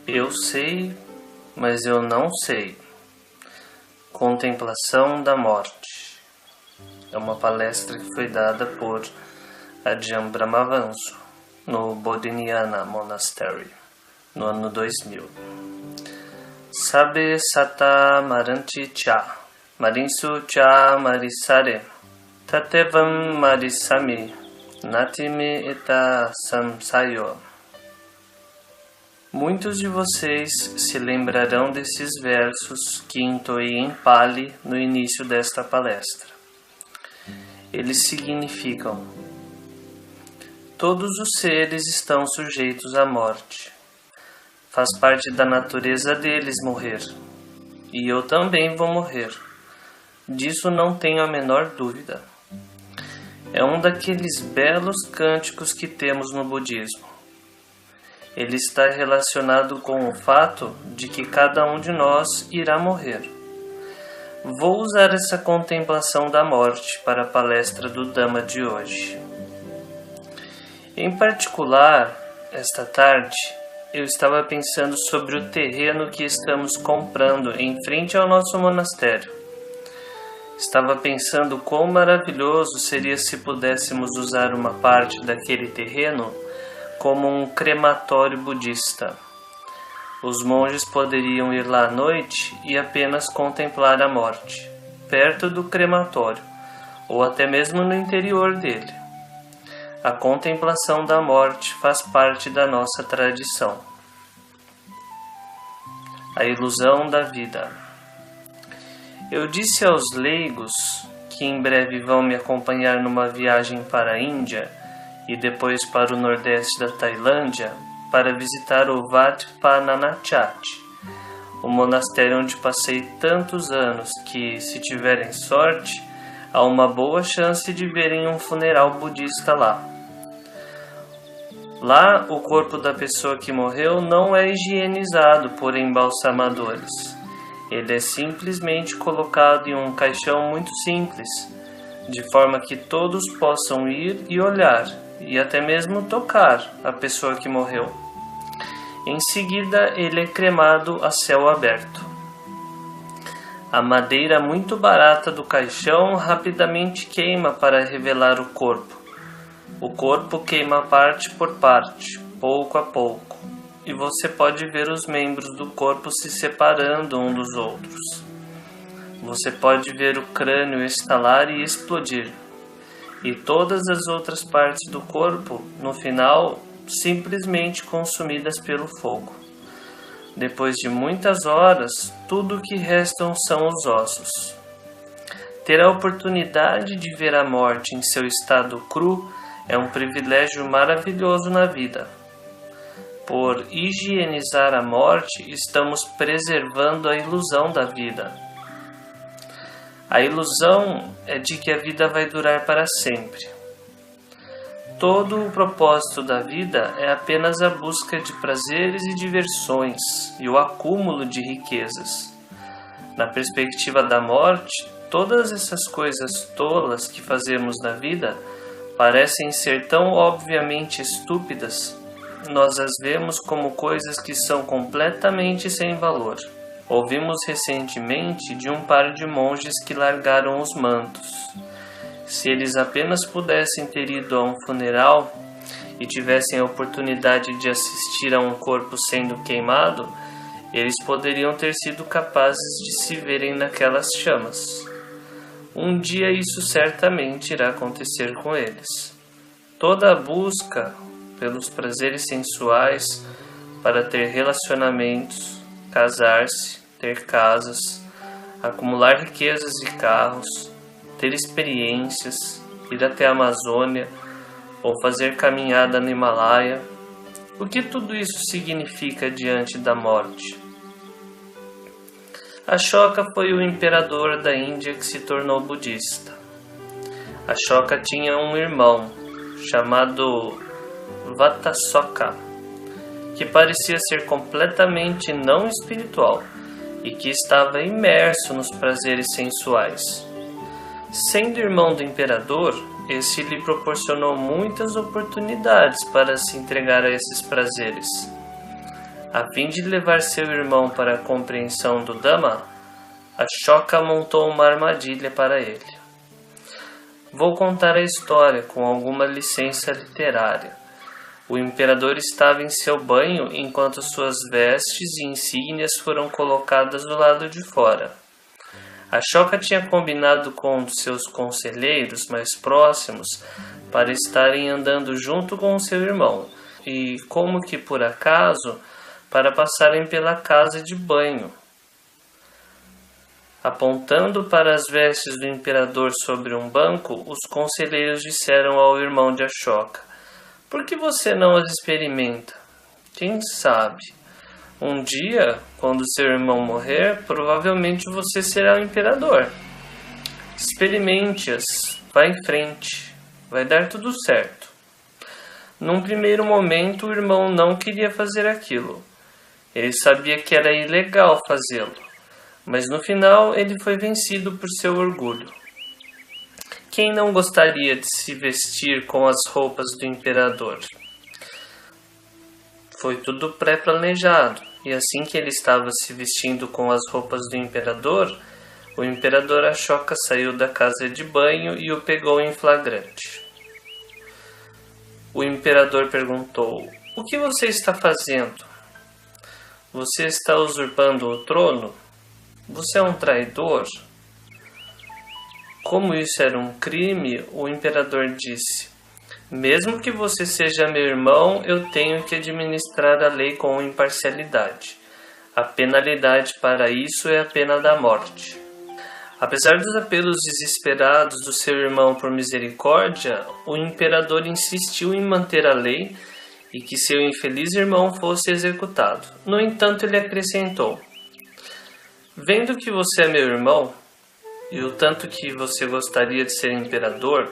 Eu sei, mas eu não sei. Contemplação da morte. É uma palestra que foi dada por Ajahn Brahmavanso no Bodhinyana Monastery no ano 2000. Sabe sata maranti cha, marinsu cha marisare, tatevam marisami, natime eta samsayo. Muitos de vocês se lembrarão desses versos que entoei em Pali no início desta palestra. Eles significam: todos os seres estão sujeitos à morte. Faz parte da natureza deles morrer. E eu também vou morrer. Disso não tenho a menor dúvida. É um daqueles belos cânticos que temos no budismo. Ele está relacionado com o fato de que cada um de nós irá morrer. Vou usar essa contemplação da morte para a palestra do Dhamma de hoje. Em particular, esta tarde, eu estava pensando sobre o terreno que estamos comprando em frente ao nosso monastério. Estava pensando quão maravilhoso seria se pudéssemos usar uma parte daquele terreno como um crematório budista. Os monges poderiam ir lá à noite e apenas contemplar a morte, perto do crematório, ou até mesmo no interior dele. A contemplação da morte faz parte da nossa tradição. A ilusão da vida. Eu disse aos leigos que em breve vão me acompanhar numa viagem para a Índia e depois para o nordeste da Tailândia para visitar o Wat Pah Nanachat, o monastério onde passei tantos anos que, se tiverem sorte, há uma boa chance de verem um funeral budista lá. Lá, o corpo da pessoa que morreu não é higienizado por embalsamadores. Ele é simplesmente colocado em um caixão muito simples, de forma que todos possam ir e olhar, e até mesmo tocar a pessoa que morreu. Em seguida, ele é cremado a céu aberto. A madeira muito barata do caixão rapidamente queima para revelar o corpo. O corpo queima parte por parte, pouco a pouco, e você pode ver os membros do corpo se separando um dos outros. Você pode ver o crânio estalar e explodir, e todas as outras partes do corpo, no final, simplesmente consumidas pelo fogo. Depois de muitas horas, tudo o que restam são os ossos. Ter a oportunidade de ver a morte em seu estado cru é um privilégio maravilhoso na vida. Por higienizar a morte, estamos preservando a ilusão da vida. A ilusão é de que a vida vai durar para sempre. Todo o propósito da vida é apenas a busca de prazeres e diversões e o acúmulo de riquezas. Na perspectiva da morte, todas essas coisas tolas que fazemos na vida parecem ser tão obviamente estúpidas. Nós as vemos como coisas que são completamente sem valor. Ouvimos recentemente de um par de monges que largaram os mantos. Se eles apenas pudessem ter ido a um funeral e tivessem a oportunidade de assistir a um corpo sendo queimado, eles poderiam ter sido capazes de se verem naquelas chamas. Um dia isso certamente irá acontecer com eles. Toda a busca pelos prazeres sensuais para ter relacionamentos, casar-se, ter casas, acumular riquezas e carros, ter experiências, ir até a Amazônia ou fazer caminhada no Himalaia. O que tudo isso significa diante da morte? Ashoka foi o imperador da Índia que se tornou budista. Ashoka tinha um irmão chamado Vatasoka, que parecia ser completamente não espiritual e que estava imerso nos prazeres sensuais. Sendo irmão do imperador, esse lhe proporcionou muitas oportunidades para se entregar a esses prazeres. A fim de levar seu irmão para a compreensão do Dhamma, Ashoka montou uma armadilha para ele. Vou contar a história com alguma licença literária. O imperador estava em seu banho enquanto suas vestes e insígnias foram colocadas do lado de fora. Ashoka tinha combinado com seus conselheiros mais próximos para estarem andando junto com seu irmão e, como que por acaso, para passarem pela casa de banho. Apontando para as vestes do imperador sobre um banco, os conselheiros disseram ao irmão de Ashoka: "Por que você não as experimenta? Quem sabe? Um dia, quando seu irmão morrer, provavelmente você será o imperador. Experimente-as, vá em frente, vai dar tudo certo." Num primeiro momento, o irmão não queria fazer aquilo. Ele sabia que era ilegal fazê-lo, mas no final ele foi vencido por seu orgulho. Quem não gostaria de se vestir com as roupas do imperador? Foi tudo pré-planejado, e assim que ele estava se vestindo com as roupas do imperador, o imperador Ashoka saiu da casa de banho e o pegou em flagrante. O imperador perguntou: "O que você está fazendo? Você está usurpando o trono? Você é um traidor?" Como isso era um crime, o imperador disse: "Mesmo que você seja meu irmão, eu tenho que administrar a lei com imparcialidade. A penalidade para isso é a pena da morte." Apesar dos apelos desesperados do seu irmão por misericórdia, o imperador insistiu em manter a lei e que seu infeliz irmão fosse executado. No entanto, ele acrescentou: "Vendo que você é meu irmão, e o tanto que você gostaria de ser imperador,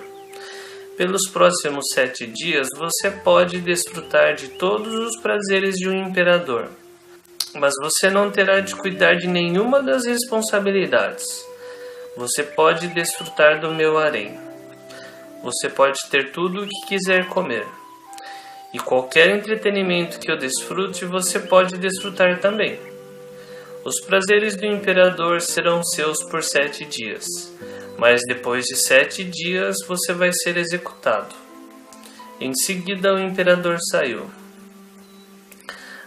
pelos próximos 7 dias você pode desfrutar de todos os prazeres de um imperador, mas você não terá de cuidar de nenhuma das responsabilidades. Você pode desfrutar do meu harém. Você pode ter tudo o que quiser comer. E qualquer entretenimento que eu desfrute, você pode desfrutar também. Os prazeres do imperador serão seus por 7 dias, mas depois de 7 dias você vai ser executado." Em seguida, o imperador saiu.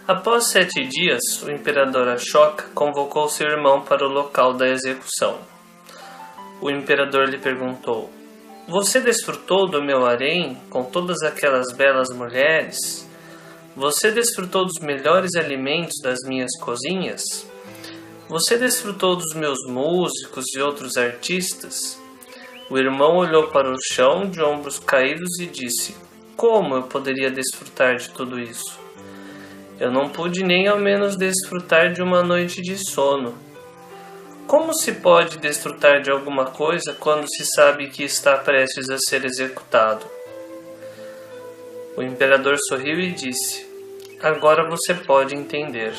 Após 7 dias, o imperador Ashoka convocou seu irmão para o local da execução. O imperador lhe perguntou: "Você desfrutou do meu harém com todas aquelas belas mulheres? Você desfrutou dos melhores alimentos das minhas cozinhas? Você desfrutou dos meus músicos e outros artistas?" O irmão olhou para o chão de ombros caídos e disse: "Como eu poderia desfrutar de tudo isso? Eu não pude nem ao menos desfrutar de uma noite de sono. Como se pode desfrutar de alguma coisa quando se sabe que está prestes a ser executado?" O imperador sorriu e disse: "Agora você pode entender.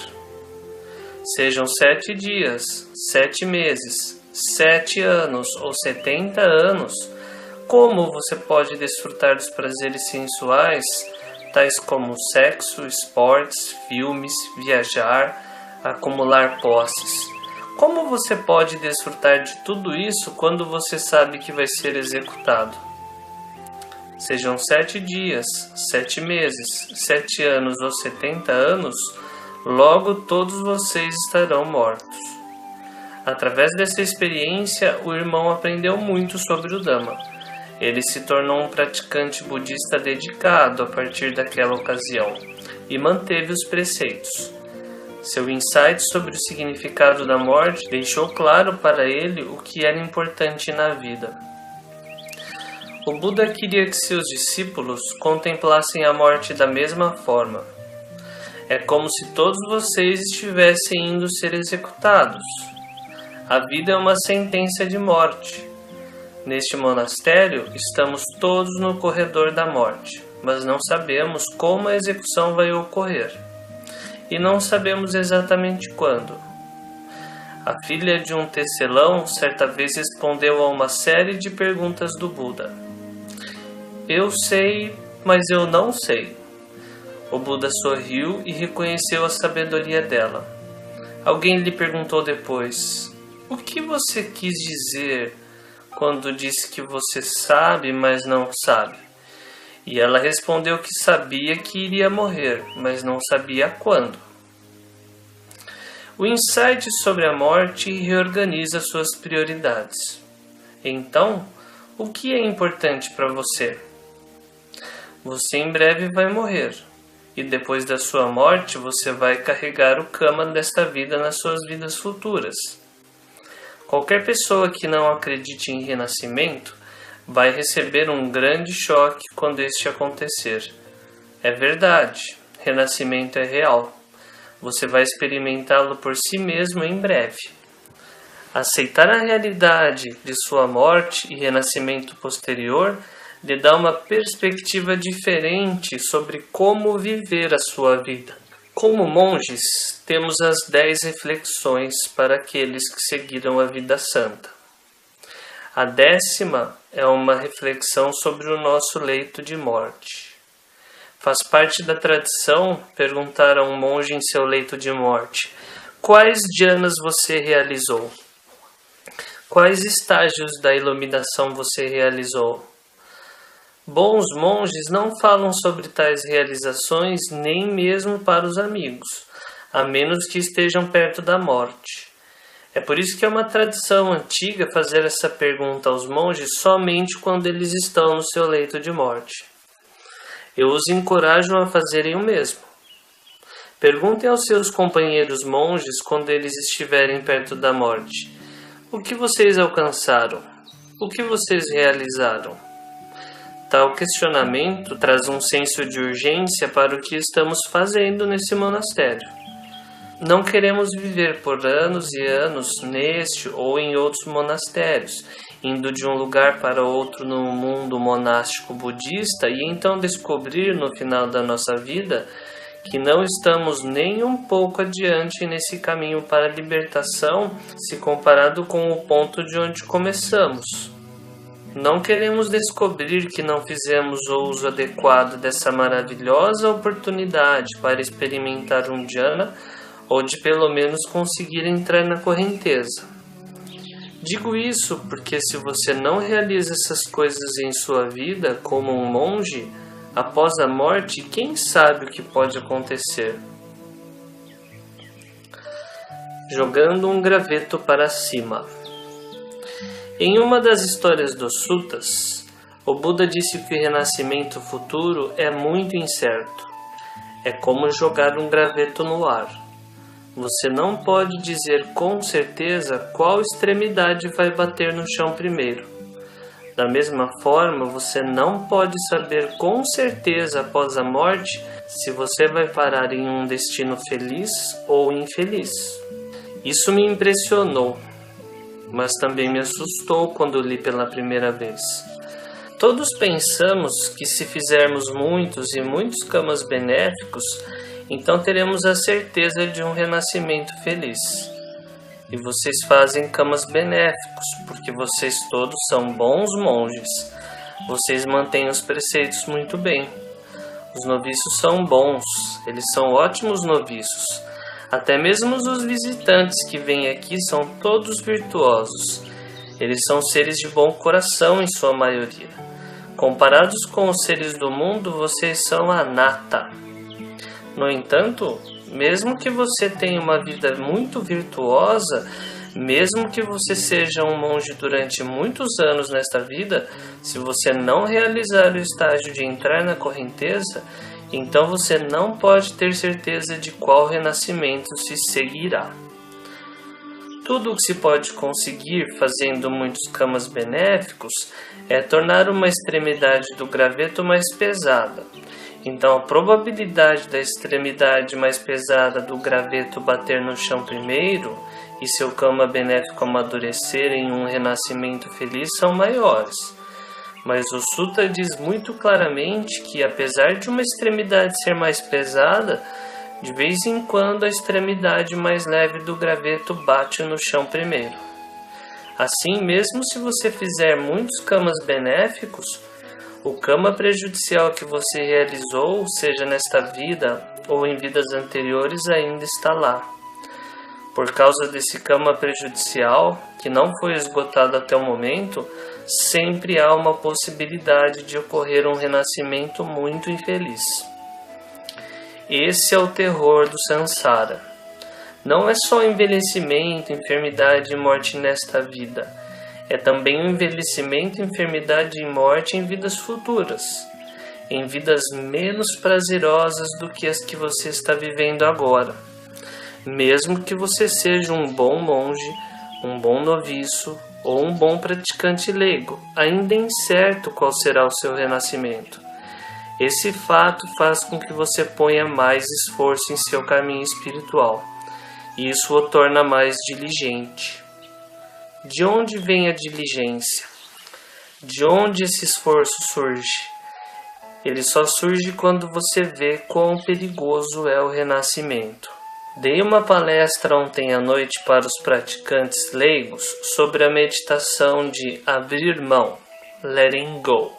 Sejam 7 dias, 7 meses, 7 anos ou 70 anos, como você pode desfrutar dos prazeres sensuais, tais como sexo, esportes, filmes, viajar, acumular posses? Como você pode desfrutar de tudo isso quando você sabe que vai ser executado? Sejam 7 dias, 7 meses, 7 anos ou 70 anos, logo todos vocês estarão mortos." Através dessa experiência, o irmão aprendeu muito sobre o Dhamma. Ele se tornou um praticante budista dedicado a partir daquela ocasião e manteve os preceitos. Seu insight sobre o significado da morte deixou claro para ele o que era importante na vida. O Buda queria que seus discípulos contemplassem a morte da mesma forma. É como se todos vocês estivessem indo ser executados. A vida é uma sentença de morte. Neste monastério, estamos todos no corredor da morte, mas não sabemos como a execução vai ocorrer. E não sabemos exatamente quando. A filha de um tecelão certa vez respondeu a uma série de perguntas do Buda: "Eu sei, mas eu não sei. O Buda sorriu e reconheceu a sabedoria dela. Alguém lhe perguntou depois: o que você quis dizer quando disse que você sabe, mas não sabe? E ela respondeu que sabia que iria morrer, mas não sabia quando. O insight sobre a morte reorganiza suas prioridades. Então, o que é importante para você? Você em breve vai morrer. E depois da sua morte, você vai carregar o karma desta vida nas suas vidas futuras. Qualquer pessoa que não acredite em renascimento vai receber um grande choque quando este acontecer. É verdade, renascimento é real. Você vai experimentá-lo por si mesmo em breve. Aceitar a realidade de sua morte e renascimento posterior lhe dá uma perspectiva diferente sobre como viver a sua vida. Como monges, temos as 10 reflexões para aqueles que seguiram a vida santa. A 10ª é uma reflexão sobre o nosso leito de morte. Faz parte da tradição perguntar a um monge em seu leito de morte: quais jhanas você realizou? Quais estágios da iluminação você realizou? Bons monges não falam sobre tais realizações nem mesmo para os amigos, a menos que estejam perto da morte. É por isso que é uma tradição antiga fazer essa pergunta aos monges somente quando eles estão no seu leito de morte. Eu os encorajo a fazerem o mesmo. Perguntem aos seus companheiros monges quando eles estiverem perto da morte: o que vocês alcançaram? O que vocês realizaram? Tal questionamento traz um senso de urgência para o que estamos fazendo nesse monastério. Não queremos viver por anos e anos neste ou em outros monastérios, indo de um lugar para outro no mundo monástico budista e então descobrir no final da nossa vida que não estamos nem um pouco adiante nesse caminho para a libertação se comparado com o ponto de onde começamos. Não queremos descobrir que não fizemos o uso adequado dessa maravilhosa oportunidade para experimentar um jhana ou de pelo menos conseguir entrar na correnteza. Digo isso porque se você não realiza essas coisas em sua vida como um monge, após a morte, quem sabe o que pode acontecer? Jogando um graveto para cima. Em uma das histórias dos Suttas, o Buda disse que o renascimento futuro é muito incerto. É como jogar um graveto no ar. Você não pode dizer com certeza qual extremidade vai bater no chão primeiro. Da mesma forma, você não pode saber com certeza após a morte se você vai parar em um destino feliz ou infeliz. Isso me impressionou, mas também me assustou quando li pela primeira vez. Todos pensamos que se fizermos muitos e muitos karmas benéficos, então teremos a certeza de um renascimento feliz. E vocês fazem karmas benéficos, porque vocês todos são bons monges. Vocês mantêm os preceitos muito bem. Os noviços são bons, eles são ótimos noviços. Até mesmo os visitantes que vêm aqui são todos virtuosos. Eles são seres de bom coração em sua maioria. Comparados com os seres do mundo, vocês são anatta. No entanto, mesmo que você tenha uma vida muito virtuosa, mesmo que você seja um monge durante muitos anos nesta vida, se você não realizar o estágio de entrar na correnteza, então você não pode ter certeza de qual renascimento se seguirá. Tudo o que se pode conseguir fazendo muitos karmas benéficos é tornar uma extremidade do graveto mais pesada. Então a probabilidade da extremidade mais pesada do graveto bater no chão primeiro e seu karma benéfico amadurecer em um renascimento feliz são maiores. Mas o Sutta diz muito claramente que apesar de uma extremidade ser mais pesada, de vez em quando a extremidade mais leve do graveto bate no chão primeiro. Assim, mesmo se você fizer muitos karmas benéficos, O karma prejudicial que você realizou, seja nesta vida ou em vidas anteriores, ainda está lá. Por causa desse karma prejudicial, que não foi esgotado até o momento, sempre há uma possibilidade de ocorrer um renascimento muito infeliz. Esse é o terror do Sansara. Não é só envelhecimento, enfermidade e morte nesta vida. É também o envelhecimento, enfermidade e morte em vidas futuras. Em vidas menos prazerosas do que as que você está vivendo agora. Mesmo que você seja um bom monge, um bom noviço ou um bom praticante leigo, ainda é incerto qual será o seu renascimento. Esse fato faz com que você ponha mais esforço em seu caminho espiritual. E isso o torna mais diligente. De onde vem a diligência? De onde esse esforço surge? Ele só surge quando você vê quão perigoso é o renascimento. Dei uma palestra ontem à noite para os praticantes leigos sobre a meditação de abrir mão, letting go,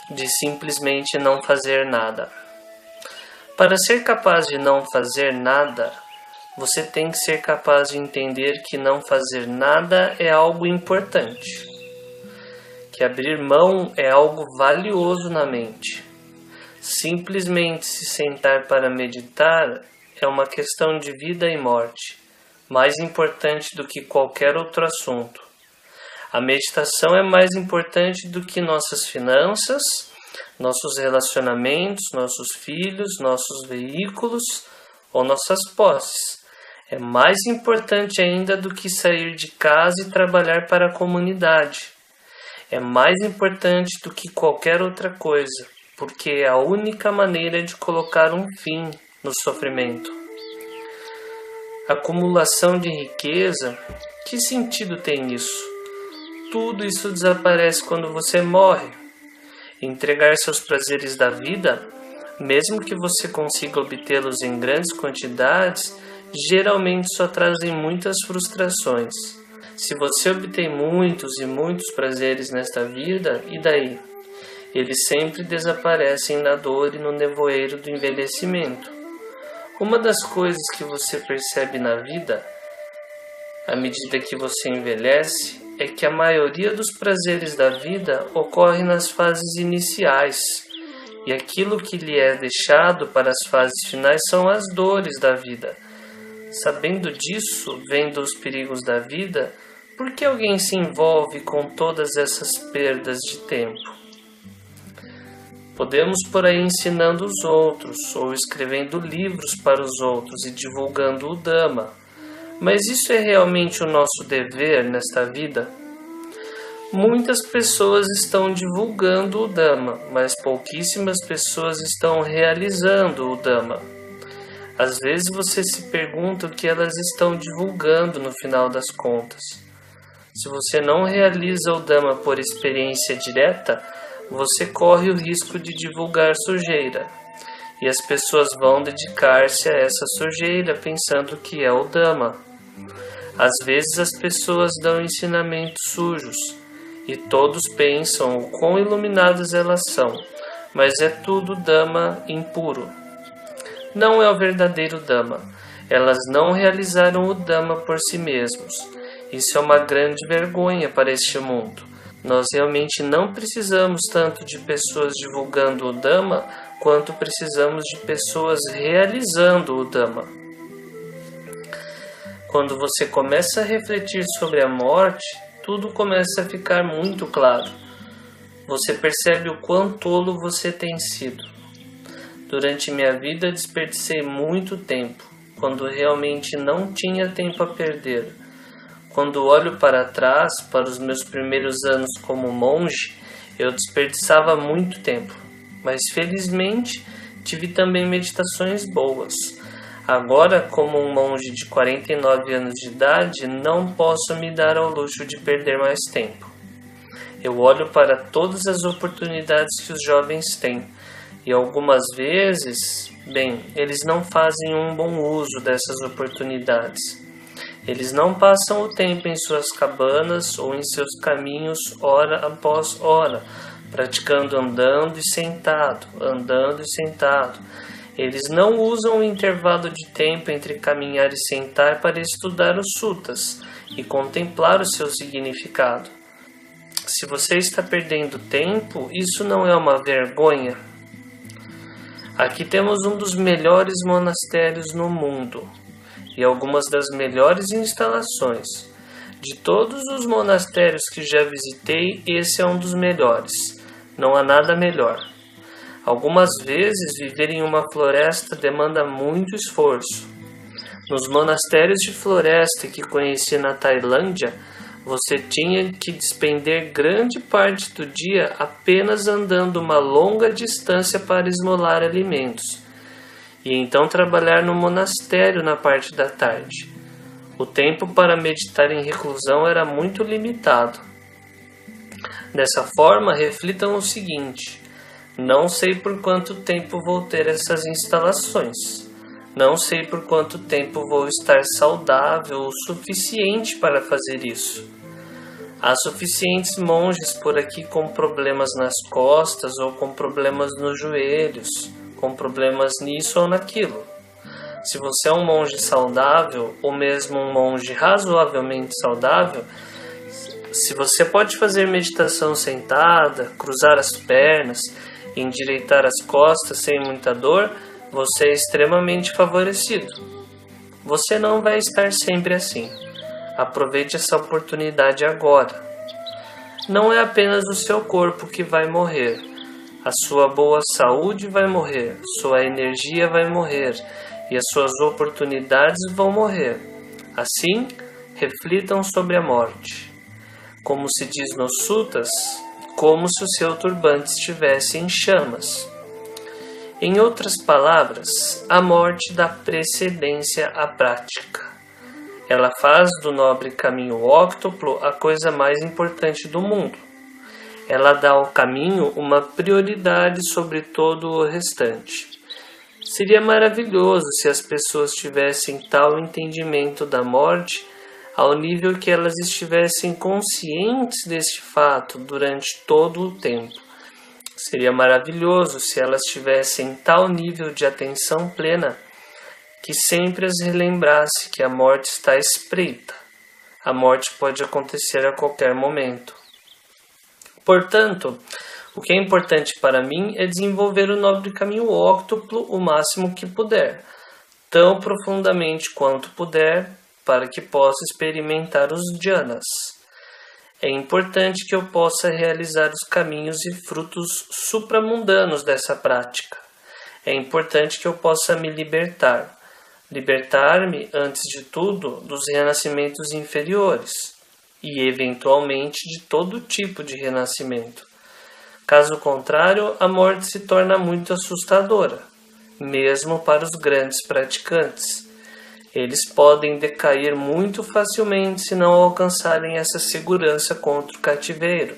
de simplesmente não fazer nada. Para ser capaz de não fazer nada, você tem que ser capaz de entender que não fazer nada é algo importante, que abrir mão é algo valioso na mente. Simplesmente se sentar para meditar é uma questão de vida e morte, mais importante do que qualquer outro assunto. A meditação é mais importante do que nossas finanças, nossos relacionamentos, nossos filhos, nossos veículos ou nossas posses. É mais importante ainda do que sair de casa e trabalhar para a comunidade. É mais importante do que qualquer outra coisa, porque é a única maneira de colocar um fim no sofrimento. Acumulação de riqueza, que sentido tem isso? Tudo isso desaparece quando você morre. Entregar seus prazeres da vida, mesmo que você consiga obtê-los em grandes quantidades, geralmente só trazem muitas frustrações. Se você obtém muitos e muitos prazeres nesta vida, e daí? Eles sempre desaparecem na dor e no nevoeiro do envelhecimento. Uma das coisas que você percebe na vida, à medida que você envelhece, é que a maioria dos prazeres da vida ocorre nas fases iniciais, e aquilo que lhe é deixado para as fases finais são as dores da vida. Sabendo disso, vendo os perigos da vida, por que alguém se envolve com todas essas perdas de tempo? Podemos por aí ensinando os outros, ou escrevendo livros para os outros e divulgando o Dhamma. Mas isso é realmente o nosso dever nesta vida? Muitas pessoas estão divulgando o Dhamma, mas pouquíssimas pessoas estão realizando o Dhamma. Às vezes você se pergunta o que elas estão divulgando no final das contas. Se você não realiza o Dhamma por experiência direta, você corre o risco de divulgar sujeira. E as pessoas vão dedicar-se a essa sujeira pensando que é o Dhamma. Às vezes as pessoas dão ensinamentos sujos, e todos pensam o quão iluminadas elas são, mas é tudo Dhamma impuro. Não é o verdadeiro Dhamma. Elas não realizaram o Dhamma por si mesmos. Isso é uma grande vergonha para este mundo. Nós realmente não precisamos tanto de pessoas divulgando o Dhamma, quanto precisamos de pessoas realizando o Dhamma. Quando você começa a refletir sobre a morte, tudo começa a ficar muito claro. Você percebe o quão tolo você tem sido. Durante minha vida desperdicei muito tempo, quando realmente não tinha tempo a perder. Quando olho para trás, para os meus primeiros anos como monge, eu desperdiçava muito tempo. Mas felizmente tive também meditações boas. Agora, como um monge de 49 anos de idade, não posso me dar ao luxo de perder mais tempo. Eu olho para todas as oportunidades que os jovens têm. E algumas vezes, eles não fazem um bom uso dessas oportunidades. Eles não passam o tempo em suas cabanas ou em seus caminhos hora após hora, praticando andando e sentado, andando e sentado. Eles não usam o intervalo de tempo entre caminhar e sentar para estudar os suttas e contemplar o seu significado. Se você está perdendo tempo, isso não é uma vergonha? Aqui temos um dos melhores monastérios no mundo e algumas das melhores instalações. De todos os monastérios que já visitei, esse é um dos melhores. Não há nada melhor. Algumas vezes, viver em uma floresta demanda muito esforço. Nos monastérios de floresta que conheci na Tailândia, você tinha que despender grande parte do dia apenas andando uma longa distância para esmolar alimentos, e então trabalhar no monastério na parte da tarde. O tempo para meditar em reclusão era muito limitado. Dessa forma, reflitam o seguinte: não sei por quanto tempo vou ter essas instalações. Não sei por quanto tempo vou estar saudável o suficiente para fazer isso. Há suficientes monges por aqui com problemas nas costas ou com problemas nos joelhos, com problemas nisso ou naquilo. Se você é um monge saudável, ou mesmo um monge razoavelmente saudável, se você pode fazer meditação sentada, cruzar as pernas, endireitar as costas sem muita dor, você é extremamente favorecido. Você não vai estar sempre assim. Aproveite essa oportunidade agora. Não é apenas o seu corpo que vai morrer. A sua boa saúde vai morrer, sua energia vai morrer e as suas oportunidades vão morrer. Assim, reflitam sobre a morte. Como se diz nos suttas, como se o seu turbante estivesse em chamas. Em outras palavras, a morte dá precedência à prática. Ela faz do nobre caminho óctuplo a coisa mais importante do mundo. Ela dá ao caminho uma prioridade sobre todo o restante. Seria maravilhoso se as pessoas tivessem tal entendimento da morte ao nível que elas estivessem conscientes deste fato durante todo o tempo. Seria maravilhoso se elas tivessem tal nível de atenção plena que sempre as relembrasse que a morte está à espreita. A morte pode acontecer a qualquer momento. Portanto, o que é importante para mim é desenvolver o nobre caminho óctuplo o máximo que puder, tão profundamente quanto puder, para que possa experimentar os jhanas. É importante que eu possa realizar os caminhos e frutos supramundanos dessa prática. É importante que eu possa me libertar. Libertar-me, antes de tudo, dos renascimentos inferiores e, eventualmente, de todo tipo de renascimento. Caso contrário, a morte se torna muito assustadora, mesmo para os grandes praticantes. Eles podem decair muito facilmente se não alcançarem essa segurança contra o cativeiro,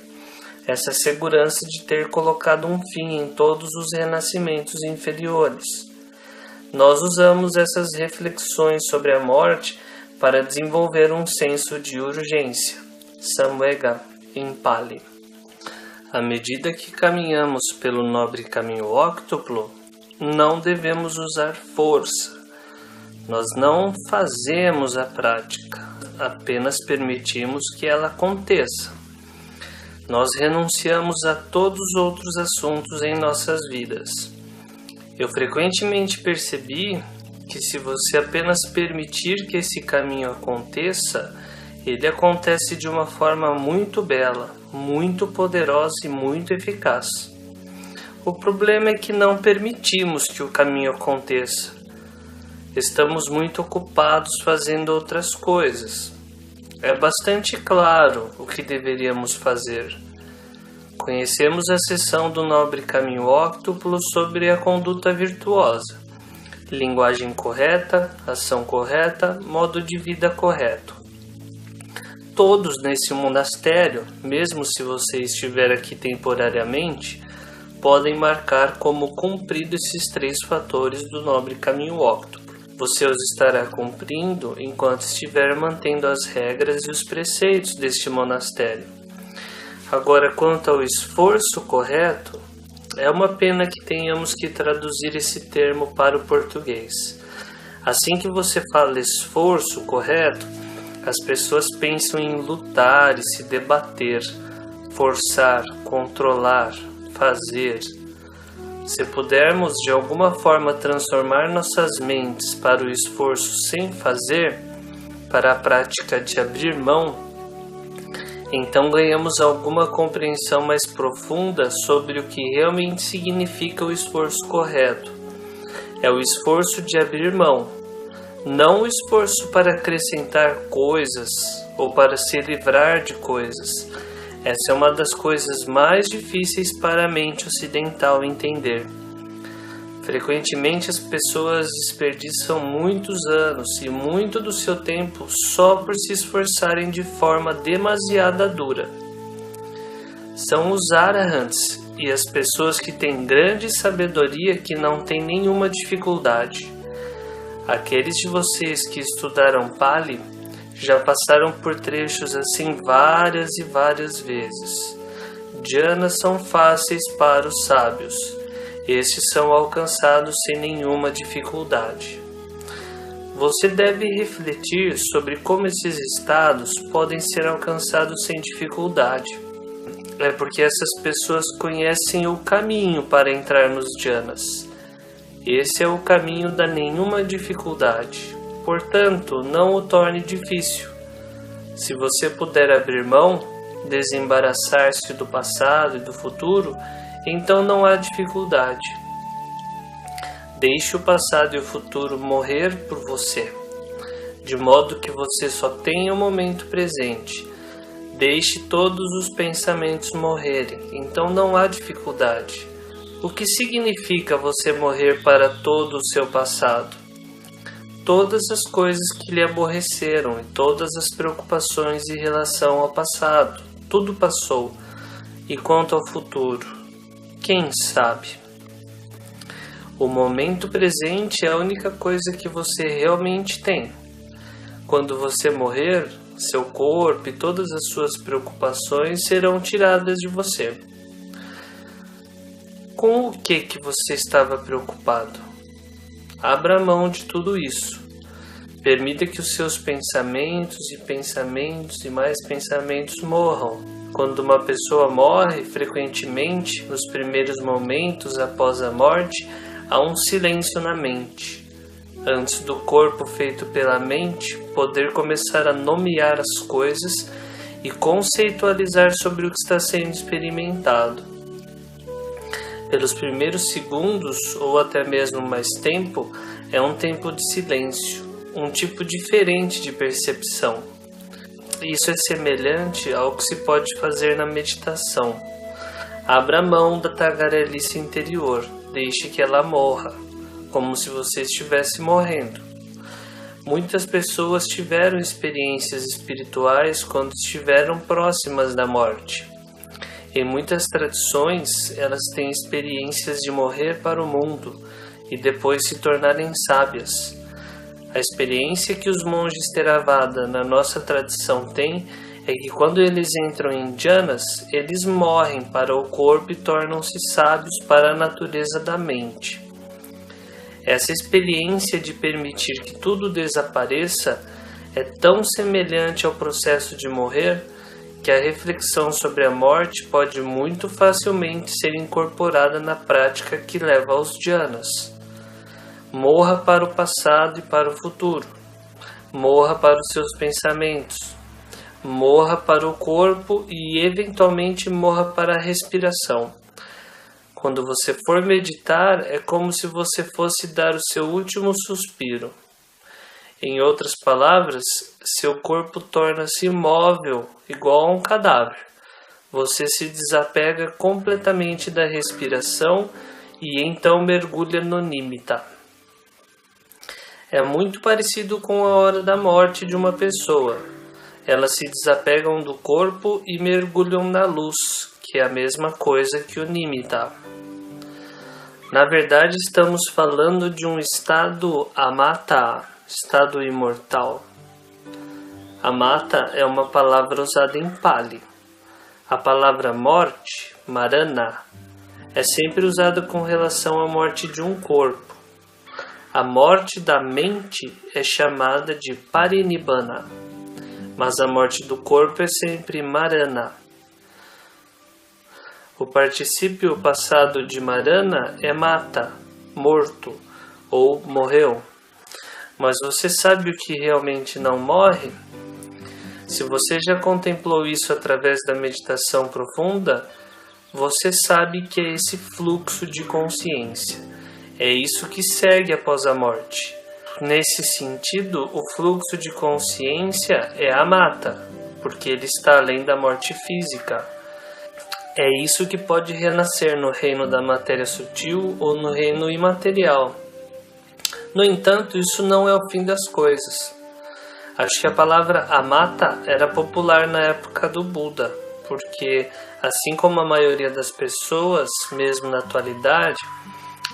essa segurança de ter colocado um fim em todos os renascimentos inferiores. Nós usamos essas reflexões sobre a morte para desenvolver um senso de urgência, samvega, em Pali. À medida que caminhamos pelo nobre caminho óctuplo, não devemos usar força. Nós não fazemos a prática, apenas permitimos que ela aconteça. Nós renunciamos a todos os outros assuntos em nossas vidas. Eu frequentemente percebi que se você apenas permitir que esse caminho aconteça, ele acontece de uma forma muito bela, muito poderosa e muito eficaz. O problema é que não permitimos que o caminho aconteça. Estamos muito ocupados fazendo outras coisas. É bastante claro o que deveríamos fazer. Conhecemos a seção do nobre caminho óctuplo sobre a conduta virtuosa, linguagem correta, ação correta, modo de vida correto. Todos nesse monastério, mesmo se você estiver aqui temporariamente, podem marcar como cumprido esses 3 fatores do nobre caminho óctuplo. Você os estará cumprindo enquanto estiver mantendo as regras e os preceitos deste monastério. Agora, quanto ao esforço correto, é uma pena que tenhamos que traduzir esse termo para o português. Assim que você fala esforço correto, as pessoas pensam em lutar e se debater, forçar, controlar, fazer. Se pudermos de alguma forma transformar nossas mentes para o esforço sem fazer, para a prática de abrir mão, então ganhamos alguma compreensão mais profunda sobre o que realmente significa o esforço correto. É o esforço de abrir mão, não o esforço para acrescentar coisas ou para se livrar de coisas. Essa é uma das coisas mais difíceis para a mente ocidental entender. Frequentemente as pessoas desperdiçam muitos anos e muito do seu tempo só por se esforçarem de forma demasiado dura. São os arahants e as pessoas que têm grande sabedoria que não têm nenhuma dificuldade. Aqueles de vocês que estudaram Pali já passaram por trechos assim várias e várias vezes. Dhyanas são fáceis para os sábios. Estes são alcançados sem nenhuma dificuldade. Você deve refletir sobre como esses estados podem ser alcançados sem dificuldade. É porque essas pessoas conhecem o caminho para entrar nos dhyanas. Esse é o caminho da nenhuma dificuldade. Portanto, não o torne difícil. Se você puder abrir mão, desembaraçar-se do passado e do futuro, então não há dificuldade. Deixe o passado e o futuro morrer por você, de modo que você só tenha o momento presente. Deixe todos os pensamentos morrerem, então não há dificuldade. O que significa você morrer para todo o seu passado? Todas as coisas que lhe aborreceram e todas as preocupações em relação ao passado, tudo passou. E quanto ao futuro? Quem sabe? O momento presente é a única coisa que você realmente tem. Quando você morrer, seu corpo e todas as suas preocupações serão tiradas de você. Com o que você estava preocupado? Abra mão de tudo isso. Permita que os seus pensamentos e mais pensamentos morram. Quando uma pessoa morre, frequentemente, nos primeiros momentos após a morte, há um silêncio na mente. Antes do corpo feito pela mente poder começar a nomear as coisas e conceitualizar sobre o que está sendo experimentado. Pelos primeiros segundos, ou até mesmo mais tempo, é um tempo de silêncio, um tipo diferente de percepção. Isso é semelhante ao que se pode fazer na meditação. Abra mão da tagarelice interior, deixe que ela morra, como se você estivesse morrendo. Muitas pessoas tiveram experiências espirituais quando estiveram próximas da morte. Em muitas tradições, elas têm experiências de morrer para o mundo e depois se tornarem sábias. A experiência que os monges Theravada na nossa tradição têm é que quando eles entram em dhyanas, eles morrem para o corpo e tornam-se sábios para a natureza da mente. Essa experiência de permitir que tudo desapareça é tão semelhante ao processo de morrer que a reflexão sobre a morte pode muito facilmente ser incorporada na prática que leva aos dhyanas. Morra para o passado e para o futuro. Morra para os seus pensamentos. Morra para o corpo e, eventualmente, morra para a respiração. Quando você for meditar, é como se você fosse dar o seu último suspiro. Em outras palavras, seu corpo torna-se imóvel, igual a um cadáver. Você se desapega completamente da respiração e então mergulha no nimitta. É muito parecido com a hora da morte de uma pessoa. Elas se desapegam do corpo e mergulham na luz, que é a mesma coisa que o nimitta. Na verdade, estamos falando de um estado amata, estado imortal. Amata é uma palavra usada em Pali. A palavra morte, marana, é sempre usada com relação à morte de um corpo. A morte da mente é chamada de parinibbana, mas a morte do corpo é sempre marana. O particípio passado de marana é mata, morto ou morreu. Mas você sabe o que realmente não morre? Se você já contemplou isso através da meditação profunda, você sabe que é esse fluxo de consciência. É isso que segue após a morte. Nesse sentido, o fluxo de consciência é a mata, porque ele está além da morte física. É isso que pode renascer no reino da matéria sutil ou no reino imaterial. No entanto, isso não é o fim das coisas. Acho que a palavra amata era popular na época do Buda, porque, assim como a maioria das pessoas, mesmo na atualidade,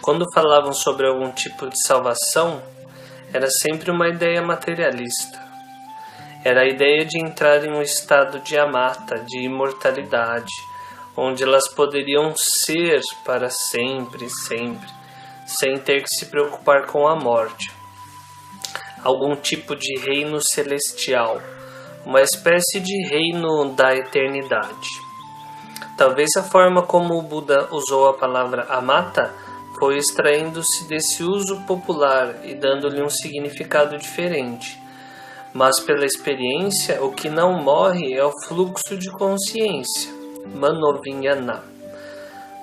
quando falavam sobre algum tipo de salvação, era sempre uma ideia materialista. Era a ideia de entrar em um estado de amata, de imortalidade, onde elas poderiam ser para sempre, sem ter que se preocupar com a morte. Algum tipo de reino celestial, uma espécie de reino da eternidade. Talvez a forma como o Buda usou a palavra amata foi extraindo-se desse uso popular e dando-lhe um significado diferente. Mas pela experiência, o que não morre é o fluxo de consciência, manovinhana.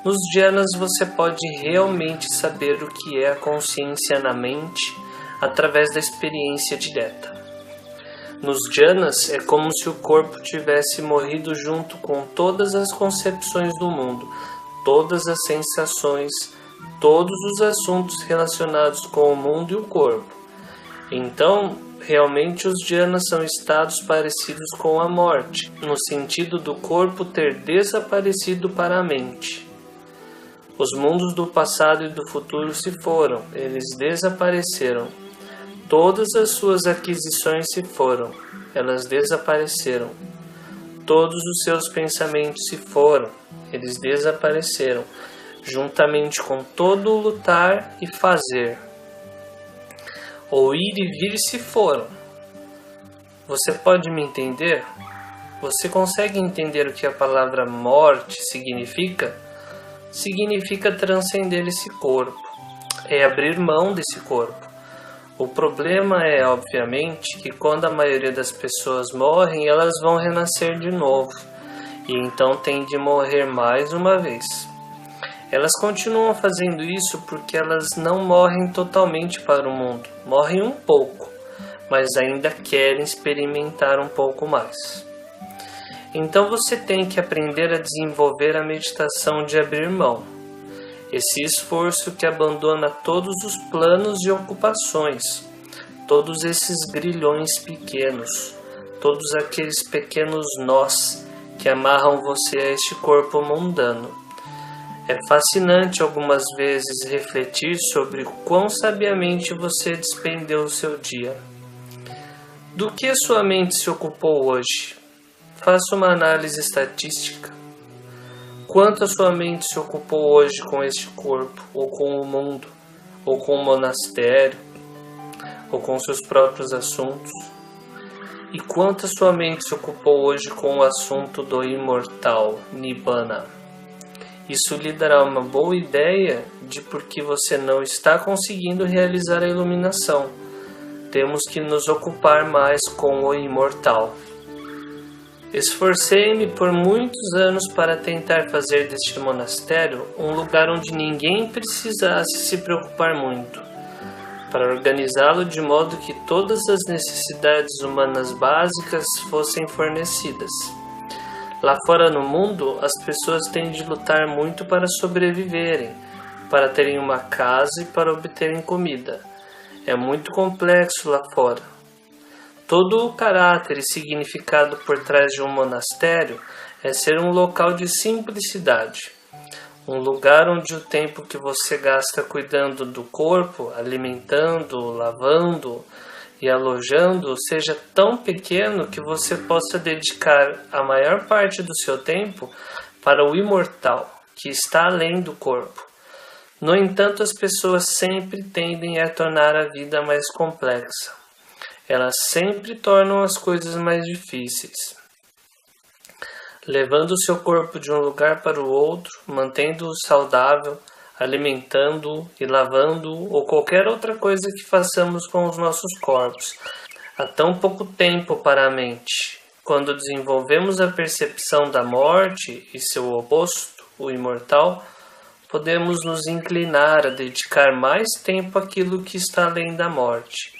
Nos dhyanas você pode realmente saber o que é a consciência na mente através da experiência direta. Nos dhyanas é como se o corpo tivesse morrido junto com todas as concepções do mundo, todas as sensações, todos os assuntos relacionados com o mundo e o corpo. Então, realmente os dhyanas são estados parecidos com a morte, no sentido do corpo ter desaparecido para a mente. Os mundos do passado e do futuro se foram, eles desapareceram. Todas as suas aquisições se foram, elas desapareceram. Todos os seus pensamentos se foram, eles desapareceram, juntamente com todo o lutar e fazer. O ir e vir se foram. Você pode me entender? Você consegue entender o que a palavra morte significa? Significa transcender esse corpo, é abrir mão desse corpo. O problema é, obviamente, que quando a maioria das pessoas morrem, elas vão renascer de novo, e então têm de morrer mais uma vez. Elas continuam fazendo isso porque elas não morrem totalmente para o mundo, morrem um pouco, mas ainda querem experimentar um pouco mais. Então você tem que aprender a desenvolver a meditação de abrir mão. Esse esforço que abandona todos os planos e ocupações, todos esses grilhões pequenos, todos aqueles pequenos nós que amarram você a este corpo mundano. É fascinante algumas vezes refletir sobre o quão sabiamente você despendeu o seu dia. Do que a sua mente se ocupou hoje? Faça uma análise estatística. Quanto a sua mente se ocupou hoje com este corpo, ou com o mundo, ou com o monastério, ou com seus próprios assuntos? E quanto a sua mente se ocupou hoje com o assunto do imortal, Nibbana? Isso lhe dará uma boa ideia de por que você não está conseguindo realizar a iluminação. Temos que nos ocupar mais com o imortal. Esforcei-me por muitos anos para tentar fazer deste monastério um lugar onde ninguém precisasse se preocupar muito, para organizá-lo de modo que todas as necessidades humanas básicas fossem fornecidas. Lá fora no mundo, as pessoas têm de lutar muito para sobreviverem, para terem uma casa e para obterem comida. É muito complexo lá fora. Todo o caráter e significado por trás de um monastério é ser um local de simplicidade. Um lugar onde o tempo que você gasta cuidando do corpo, alimentando, lavando e alojando seja tão pequeno que você possa dedicar a maior parte do seu tempo para o imortal, que está além do corpo. No entanto, as pessoas sempre tendem a tornar a vida mais complexa. Elas sempre tornam as coisas mais difíceis, levando o seu corpo de um lugar para o outro, mantendo-o saudável, alimentando-o e lavando-o ou qualquer outra coisa que façamos com os nossos corpos. Há tão pouco tempo para a mente. Quando desenvolvemos a percepção da morte e seu oposto, o imortal, podemos nos inclinar a dedicar mais tempo àquilo que está além da morte.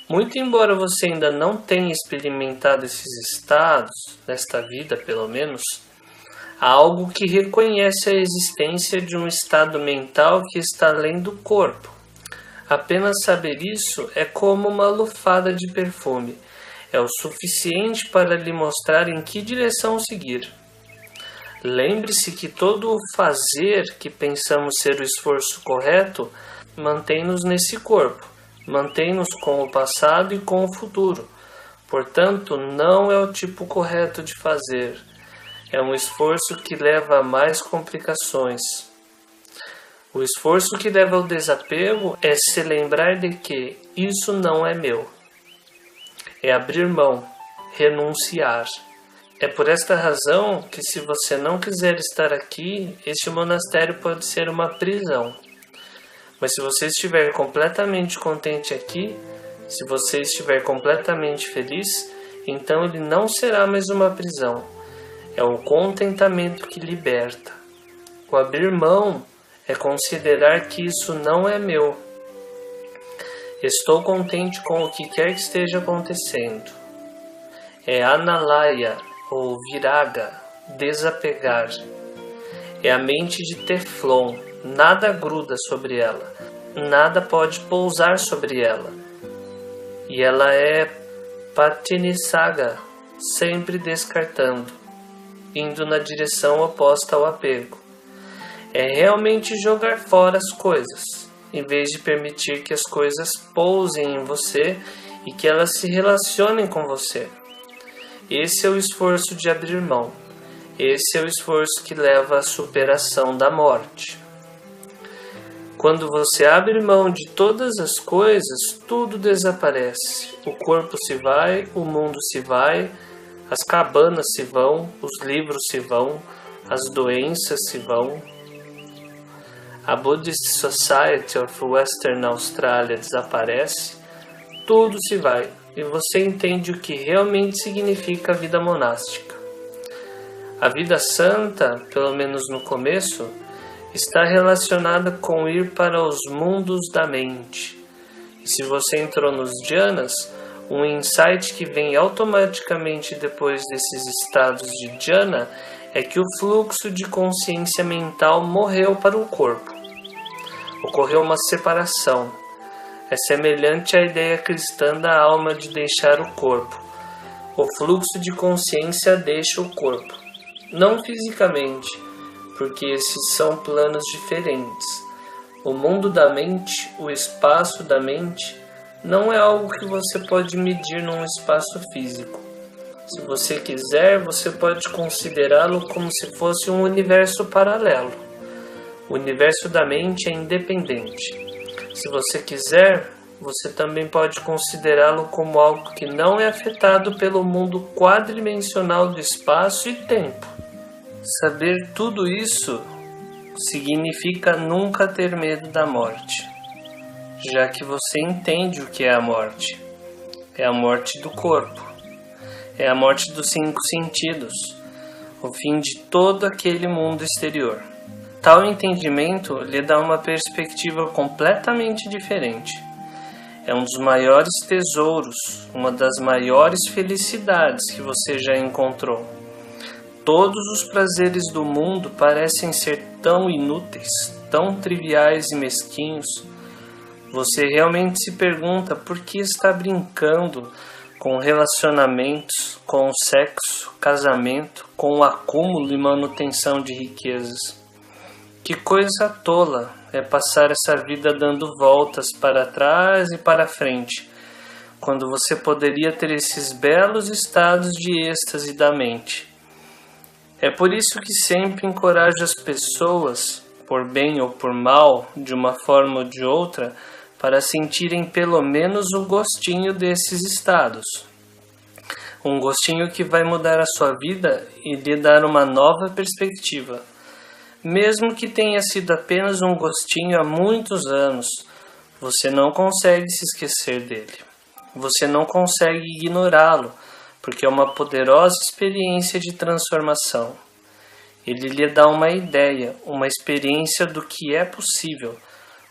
Muito embora você ainda não tenha experimentado esses estados, nesta vida pelo menos, há algo que reconhece a existência de um estado mental que está além do corpo. Apenas saber isso é como uma lufada de perfume. É o suficiente para lhe mostrar em que direção seguir. Lembre-se que todo o fazer que pensamos ser o esforço correto mantém-nos nesse corpo, mantém-nos com o passado e com o futuro. Portanto, não é o tipo correto de fazer. É um esforço que leva a mais complicações. O esforço que leva ao desapego é se lembrar de que isso não é meu. É abrir mão, renunciar. É por esta razão que, se você não quiser estar aqui, este monastério pode ser uma prisão. Mas se você estiver completamente contente aqui, se você estiver completamente feliz, então ele não será mais uma prisão. É o contentamento que liberta. O abrir mão é considerar que isso não é meu. Estou contente com o que quer que esteja acontecendo. É Analaya ou Viraga, desapegar. É a mente de Teflon, nada gruda sobre ela, nada pode pousar sobre ela. E ela é Patinisaga, sempre descartando, indo na direção oposta ao apego. É realmente jogar fora as coisas, em vez de permitir que as coisas pousem em você e que elas se relacionem com você. Esse é o esforço de abrir mão. Esse é o esforço que leva à superação da morte. Quando você abre mão de todas as coisas, tudo desaparece. O corpo se vai, o mundo se vai, as cabanas se vão, os livros se vão, as doenças se vão. A Buddhist Society of Western Australia desaparece, tudo se vai e você entende o que realmente significa a vida monástica. A vida santa, pelo menos no começo, está relacionada com ir para os mundos da mente. E se você entrou nos jhanas, um insight que vem automaticamente depois desses estados de jhana é que o fluxo de consciência mental morreu para o corpo. Ocorreu uma separação. É semelhante à ideia cristã da alma de deixar o corpo. O fluxo de consciência deixa o corpo. Não fisicamente, porque esses são planos diferentes. O mundo da mente, o espaço da mente, não é algo que você pode medir num espaço físico. Se você quiser, você pode considerá-lo como se fosse um universo paralelo. O universo da mente é independente. Se você quiser, você também pode considerá-lo como algo que não é afetado pelo mundo quadridimensional do espaço e tempo. Saber tudo isso significa nunca ter medo da morte, já que você entende o que é a morte. É a morte do corpo, é a morte dos 5 sentidos, o fim de todo aquele mundo exterior. Tal entendimento lhe dá uma perspectiva completamente diferente. É um dos maiores tesouros, uma das maiores felicidades que você já encontrou. Todos os prazeres do mundo parecem ser tão inúteis, tão triviais e mesquinhos. Você realmente se pergunta por que está brincando com relacionamentos, com o sexo, casamento, com o acúmulo e manutenção de riquezas. Que coisa tola é passar essa vida dando voltas para trás e para frente, quando você poderia ter esses belos estados de êxtase da mente. É por isso que sempre encorajo as pessoas, por bem ou por mal, de uma forma ou de outra, para sentirem pelo menos o gostinho desses estados. Um gostinho que vai mudar a sua vida e lhe dar uma nova perspectiva. Mesmo que tenha sido apenas um gostinho há muitos anos, você não consegue se esquecer dele. Você não consegue ignorá-lo, porque é uma poderosa experiência de transformação. Ele lhe dá uma ideia, uma experiência do que é possível,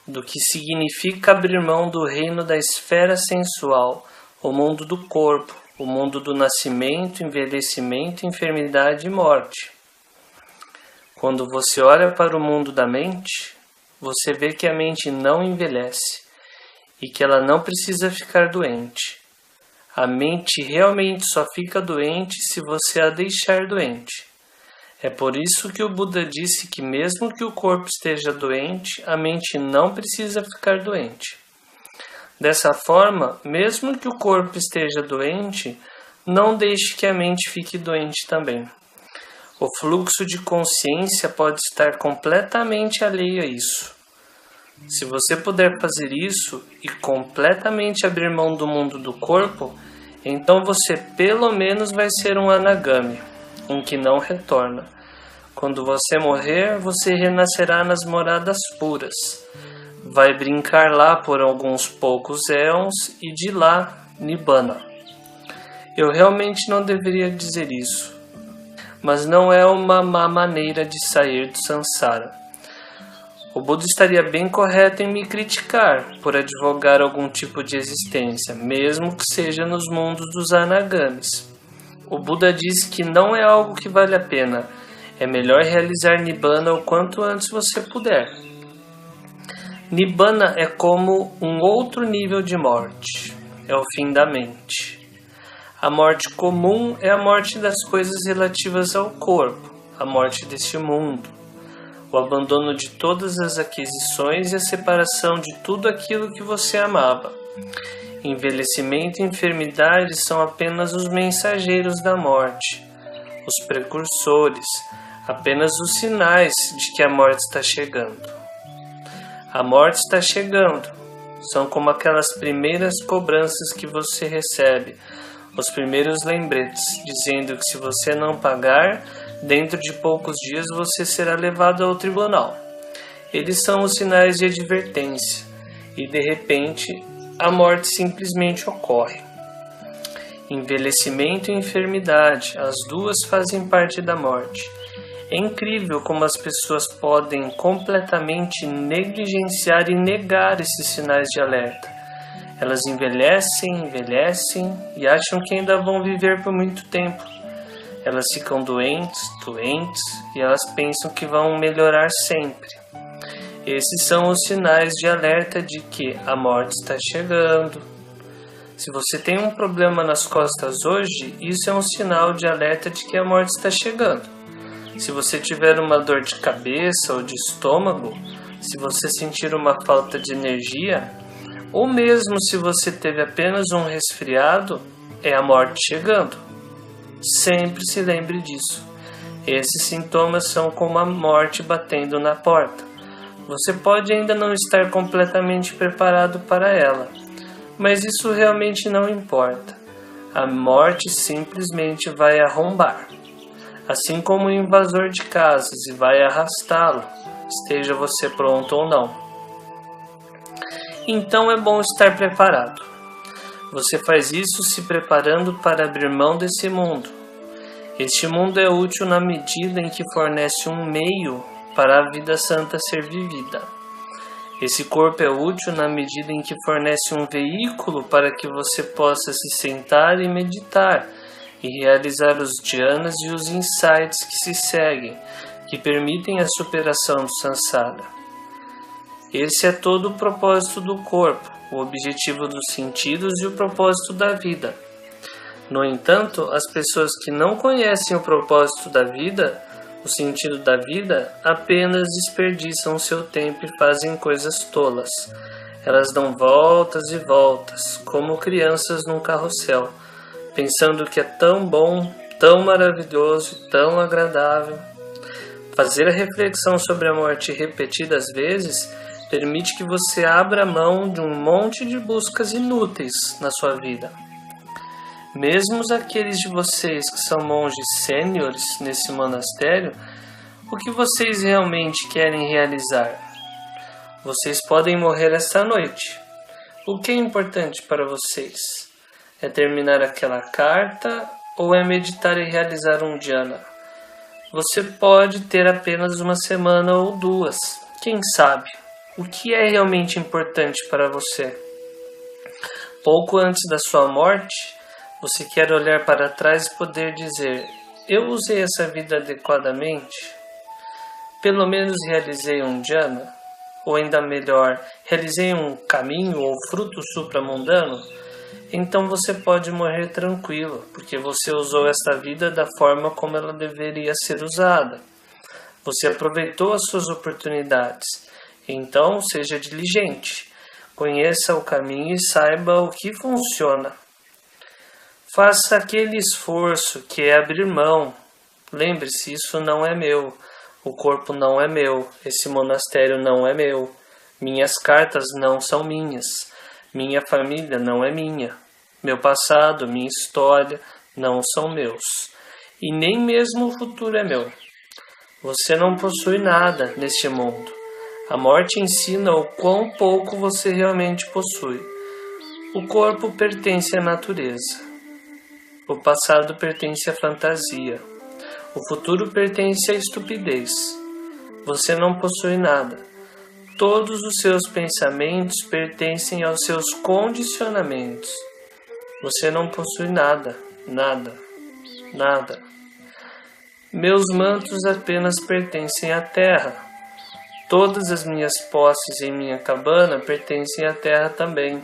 do que significa abrir mão do reino da esfera sensual, o mundo do corpo, o mundo do nascimento, envelhecimento, enfermidade e morte. Quando você olha para o mundo da mente, você vê que a mente não envelhece e que ela não precisa ficar doente. A mente realmente só fica doente se você a deixar doente. É por isso que o Buda disse que mesmo que o corpo esteja doente, a mente não precisa ficar doente. Dessa forma, mesmo que o corpo esteja doente, não deixe que a mente fique doente também. O fluxo de consciência pode estar completamente alheio a isso. Se você puder fazer isso e completamente abrir mão do mundo do corpo, então você pelo menos vai ser um anagami, um que não retorna. Quando você morrer, você renascerá nas moradas puras. Vai brincar lá por alguns poucos éons e de lá, Nibbana. Eu realmente não deveria dizer isso, mas não é uma má maneira de sair do Sansara. O Buda estaria bem correto em me criticar por advogar algum tipo de existência, mesmo que seja nos mundos dos anagamis. O Buda disse que não é algo que vale a pena. É melhor realizar Nibbana o quanto antes você puder. Nibbana é como um outro nível de morte. É o fim da mente. A morte comum é a morte das coisas relativas ao corpo, a morte deste mundo. O abandono de todas as aquisições e a separação de tudo aquilo que você amava. Envelhecimento e enfermidade são apenas os mensageiros da morte, os precursores, apenas os sinais de que a morte está chegando. A morte está chegando. São como aquelas primeiras cobranças que você recebe, os primeiros lembretes, dizendo que se você não pagar, dentro de poucos dias você será levado ao tribunal. Eles são os sinais de advertência, e de repente a morte simplesmente ocorre. Envelhecimento e enfermidade, as duas fazem parte da morte. É incrível como as pessoas podem completamente negligenciar e negar esses sinais de alerta. Elas envelhecem e acham que ainda vão viver por muito tempo. Elas ficam doentes, e elas pensam que vão melhorar sempre. Esses são os sinais de alerta de que a morte está chegando. Se você tem um problema nas costas hoje, isso é um sinal de alerta de que a morte está chegando. Se você tiver uma dor de cabeça ou de estômago, se você sentir uma falta de energia, ou mesmo se você teve apenas um resfriado, é a morte chegando. Sempre se lembre disso. Esses sintomas são como a morte batendo na porta. Você pode ainda não estar completamente preparado para ela, mas isso realmente não importa. A morte simplesmente vai arrombar, assim como um invasor de casas, e vai arrastá-lo, esteja você pronto ou não. Então é bom estar preparado. Você faz isso se preparando para abrir mão desse mundo. Este mundo é útil na medida em que fornece um meio para a vida santa ser vivida. Esse corpo é útil na medida em que fornece um veículo para que você possa se sentar e meditar e realizar os dhyanas e os insights que se seguem, que permitem a superação do Sansara. Esse é todo o propósito do corpo, o objetivo dos sentidos e o propósito da vida. No entanto, as pessoas que não conhecem o propósito da vida, o sentido da vida, apenas desperdiçam seu tempo e fazem coisas tolas. Elas dão voltas e voltas, como crianças num carrossel, pensando que é tão bom, tão maravilhoso e tão agradável. Fazer a reflexão sobre a morte repetidas vezes permite que você abra mão de um monte de buscas inúteis na sua vida. Mesmo aqueles de vocês que são monges sêniores nesse monastério, o que vocês realmente querem realizar? Vocês podem morrer esta noite. O que é importante para vocês? É terminar aquela carta ou é meditar e realizar um dhyana? Você pode ter apenas uma semana ou duas, quem sabe? O que é realmente importante para você? Pouco antes da sua morte, você quer olhar para trás e poder dizer: eu usei essa vida adequadamente? Pelo menos realizei um dhyana? Ou ainda melhor, realizei um caminho ou fruto supramundano? Então você pode morrer tranquilo, porque você usou esta vida da forma como ela deveria ser usada. Você aproveitou as suas oportunidades. Então seja diligente, conheça o caminho e saiba o que funciona. Faça aquele esforço que é abrir mão. Lembre-se, isso não é meu. O corpo não é meu. Esse monastério não é meu. Minhas cartas não são minhas. Minha família não é minha. Meu passado, minha história não são meus. E nem mesmo o futuro é meu. Você não possui nada neste mundo. A morte ensina o quão pouco você realmente possui. O corpo pertence à natureza. O passado pertence à fantasia. O futuro pertence à estupidez. Você não possui nada. Todos os seus pensamentos pertencem aos seus condicionamentos. Você não possui nada, nada, nada. Meus mantos apenas pertencem à terra. Todas as minhas posses em minha cabana pertencem à terra também.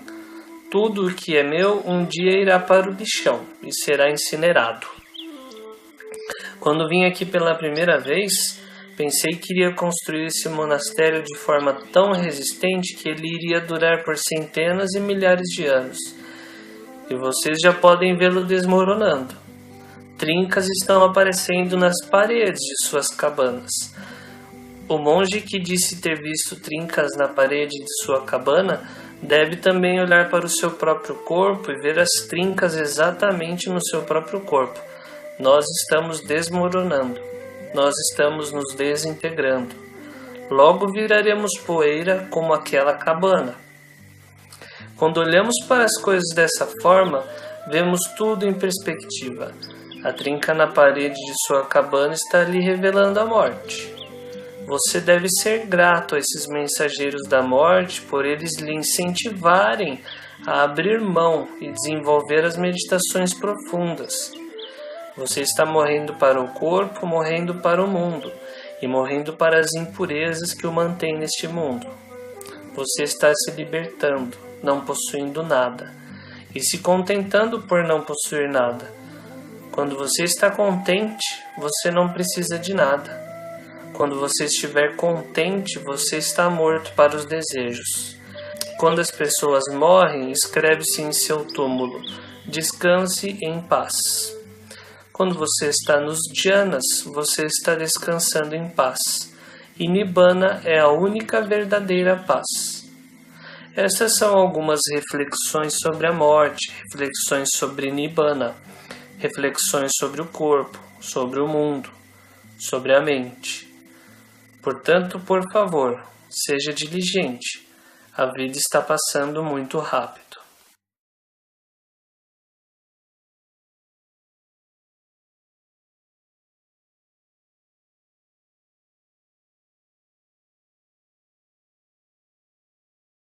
Tudo o que é meu um dia irá para o lixão e será incinerado. Quando vim aqui pela primeira vez, pensei que iria construir esse monastério de forma tão resistente que ele iria durar por centenas e milhares de anos. E vocês já podem vê-lo desmoronando. Trincas estão aparecendo nas paredes de suas cabanas. O monge que disse ter visto trincas na parede de sua cabana deve também olhar para o seu próprio corpo e ver as trincas exatamente no seu próprio corpo. Nós estamos desmoronando. Nós estamos nos desintegrando. Logo viraremos poeira como aquela cabana. Quando olhamos para as coisas dessa forma, vemos tudo em perspectiva. A trinca na parede de sua cabana está lhe revelando a morte. Você deve ser grato a esses mensageiros da morte por eles lhe incentivarem a abrir mão e desenvolver as meditações profundas. Você está morrendo para o corpo, morrendo para o mundo e morrendo para as impurezas que o mantêm neste mundo. Você está se libertando, não possuindo nada, e se contentando por não possuir nada. Quando você está contente, você não precisa de nada. Quando você estiver contente, você está morto para os desejos. Quando as pessoas morrem, escreve-se em seu túmulo: descanse em paz. Quando você está nos dhyanas, você está descansando em paz. E Nibbana é a única verdadeira paz. Essas são algumas reflexões sobre a morte, reflexões sobre Nibbana, reflexões sobre o corpo, sobre o mundo, sobre a mente. Portanto, por favor, seja diligente. A vida está passando muito rápido.